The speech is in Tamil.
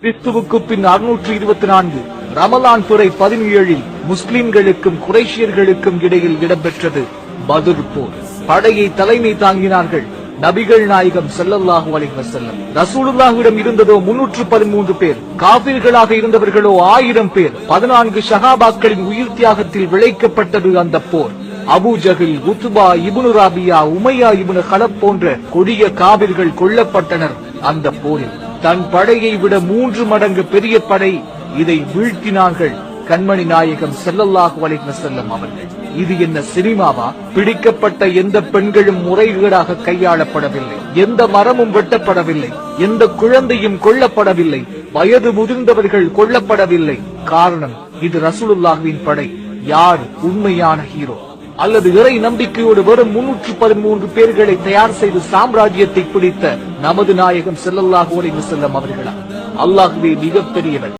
கிறிஸ்துவுக்கு பின் 624 ரமலான் துறை 17 முஸ்லிம்களுக்கும் குறைஷியர்களுக்கும் இடையில் இடம்பெற்றது பத்ர் போர். படையை தலைமை தாங்கினார்கள் நபிகள் நாயகம் ஸல்லல்லாஹு அலைஹி வஸல்லம். ரசூலுல்லாஹ்விடம் இருந்ததோ 313 பேர், காபிர்களாக இருந்தவர்களோ 1000 பேர். 14 ஷஹாபாக்களின் உயிர் தியாகத்தில் விளைக்கப்பட்டது அந்த போர். அபூ ஜஹில், உத்பா இப்னு ராபியா, உமையா இப்னு கலப் போன்ற கொடிய காபிர்கள் கொல்லப்பட்டனர் அந்த போரில். தன் படையை விட 3 மடங்கு பெரிய படை இதை வீழ்த்தினார்கள் கண்மணி நாயகம் ஸல்லல்லாஹு அலைஹி வஸல்லம் அவர்கள். இது என்ன சினிமாவா? பிடிக்கப்பட்ட எந்த பெண்களும் முறைகேடாக கையாளப்படவில்லை, எந்த மரமும் வெட்டப்படவில்லை, எந்த குழந்தையும் கொல்லப்படவில்லை, வயது முதிர்ந்தவர்கள் கொல்லப்படவில்லை. காரணம், இது ரசூலுல்லாஹ்வின் படை. யார் உண்மையான ஹீரோ? அல்லது இறை நம்பிக்கையோடு வெறும் 313 பேர்களை தயார் செய்து சாம்ராஜ்யத்தை பிடித்த நமது நாயகம் ஸல்லல்லாஹு அலைஹி வஸல்லம் அவர்களா? அல்லாஹ்வே மிகப்பெரியவர்.